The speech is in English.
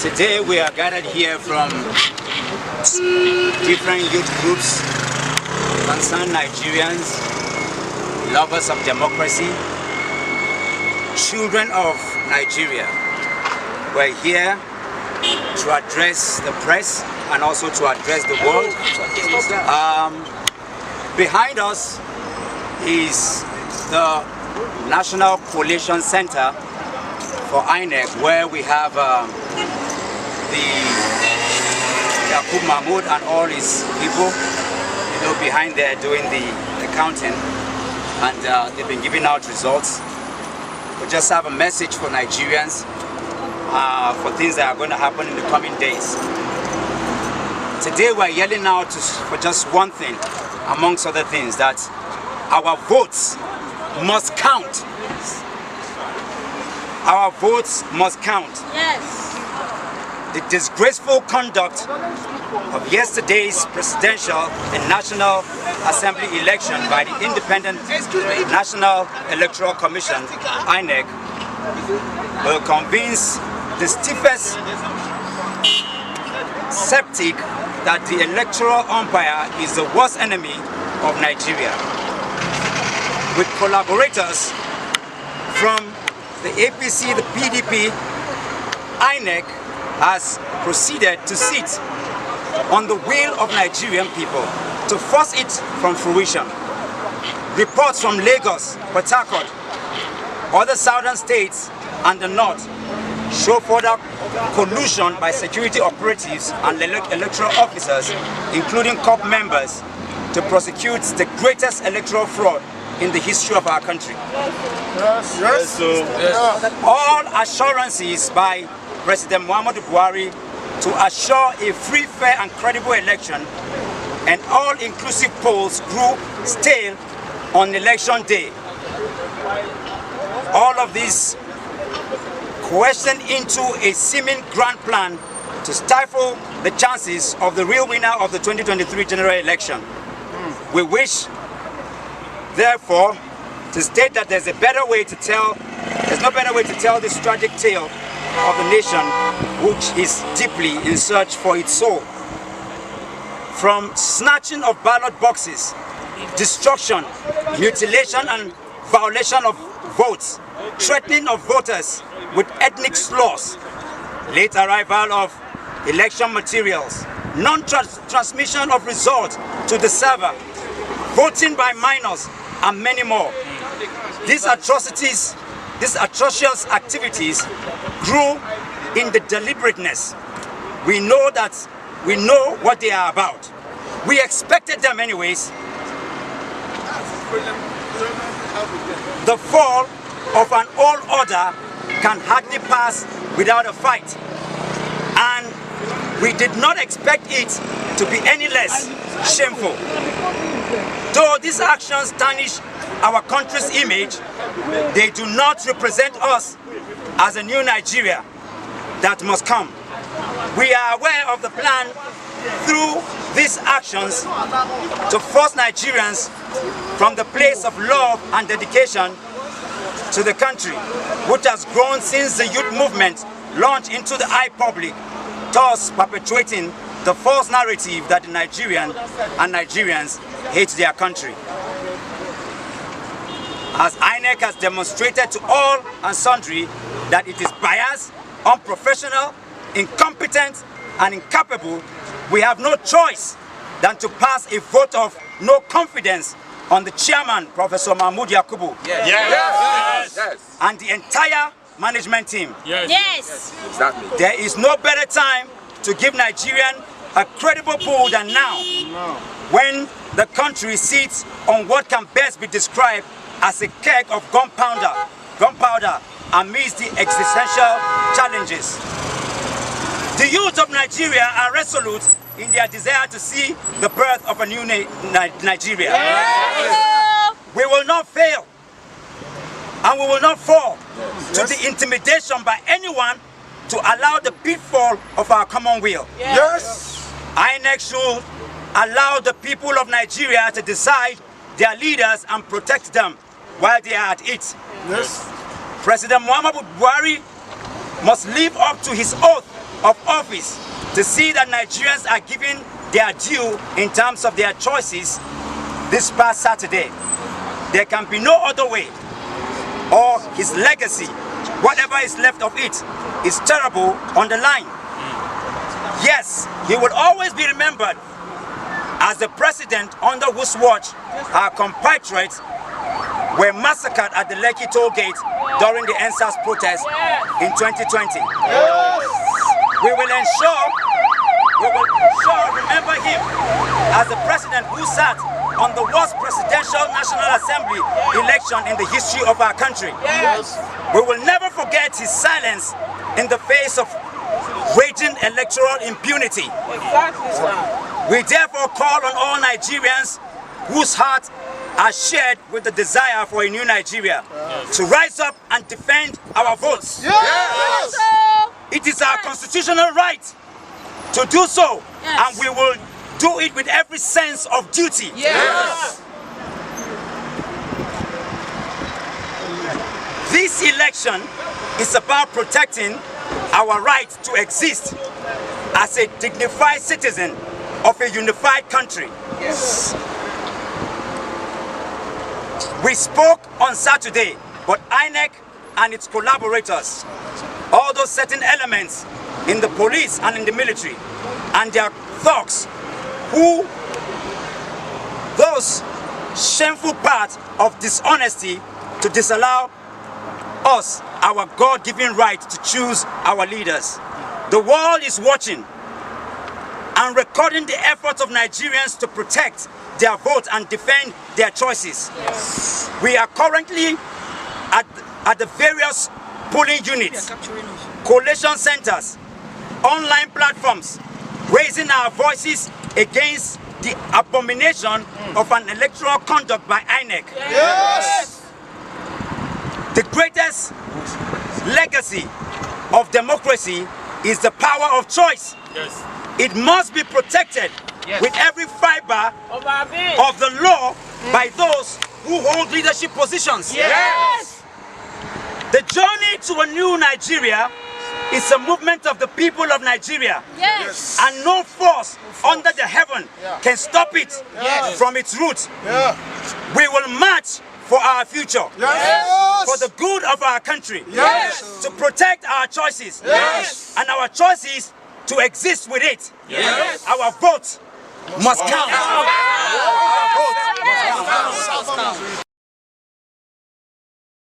Today we are gathered here from different youth groups, concerned Nigerians, lovers of democracy, children of Nigeria. We're here to address the press and also to address the world. Behind us is the National Collation Center for INEC, where we have Yakub Mahmoud and all his people, behind there doing the counting, and they've been giving out results. We just have a message for Nigerians for things that are going to happen in the coming days. Today we're yelling out for just one thing, amongst other things, that our votes must count. Our votes must count. Yes. The disgraceful conduct of yesterday's presidential and National Assembly election by the Independent National Electoral Commission, INEC, will convince the stiffest skeptic that the electoral umpire is the worst enemy of Nigeria. With collaborators from the APC, the PDP, INEC has proceeded to sit on the will of Nigerian people to force it from fruition. Reports from Lagos, Port Harcourt, other southern states and the north show further collusion by security operatives and electoral officers, including COP members, to prosecute the greatest electoral fraud in the history of our country. Yes. All assurances by President Muhammadu Buhari to assure a free, fair and credible election and all-inclusive polls grew stale on election day. All of this questioned into a seeming grand plan to stifle the chances of the real winner of the 2023 general election. We wish, therefore, to state that there's no better way to tell this tragic tale of the nation, which is deeply in search for its soul. From snatching of ballot boxes, destruction, mutilation and violation of votes, threatening of voters with ethnic slurs, late arrival of election materials, non-transmission of results to the server, voting by minors, and many more. These atrocious activities grew in the deliberateness. We know what they are about. We expected them anyways. The fall of an old order can hardly pass without a fight. And we did not expect it to be any less shameful. Though these actions tarnish our country's image, they do not represent us as a new Nigeria that must come. We are aware of the plan through these actions to force Nigerians from the place of love and dedication to the country, which has grown since the youth movement launched into the eye public, thus perpetuating the false narrative that the Nigerian and Nigerians hate their country. As INEC has demonstrated to all and sundry that it is biased, unprofessional, incompetent and incapable, we have no choice than to pass a vote of no confidence on the chairman, Professor Mahmoud Yakubu, and the entire management team. Yes. Exactly. There is no better time to give Nigerian a credible pull than now, when the country sits on what can best be described as a keg of gunpowder amidst the existential challenges. The youth of Nigeria are resolute in their desire to see the birth of a new Nigeria. Yes. We will not fail, and we will not fall to the intimidation by anyone to allow the pitfall of our common will. Yes. INEC should allow the people of Nigeria to decide their leaders and protect them while they are at it. Yes. President Muhammadu Buhari must live up to his oath of office to see that Nigerians are given their due in terms of their choices this past Saturday. There can be no other way, or his legacy, whatever is left of it, is terrible on the line. Yes, he will always be remembered as the president under whose watch our compatriots were massacred at the Lekki toll gate during the NSAS protest in 2020. We will remember him as the president who sat on the worst presidential National Assembly election in the history of our country. We will never forget his silence in the face of raging electoral impunity. We therefore call on all Nigerians whose hearts are shared with the desire for a new Nigeria to rise up and defend our votes. It is our constitutional right to do so, and we will do it with every sense of duty. This election is about protecting our right to exist as a dignified citizen of a unified country. We spoke on Saturday, but INEC and its collaborators, all those certain elements in the police and in the military, and their thugs, those shameful parts of dishonesty to disallow us our God-given right to choose our leaders. The world is watching and recording the efforts of Nigerians to protect their vote and defend their choices. We are currently at the various polling units, collation centers, online platforms, raising our voices against the abomination of an electoral conduct by INEC. The greatest legacy of democracy is the power of choice. It must be protected with every fiber of the law by those who hold leadership positions. The journey to a new Nigeria is a movement of the people of Nigeria, and no force under the heaven can stop it from its roots. We will march for our future, for the good of our country, to protect our choices, and our choices to exist with it. Our vote must count. Our vote must count.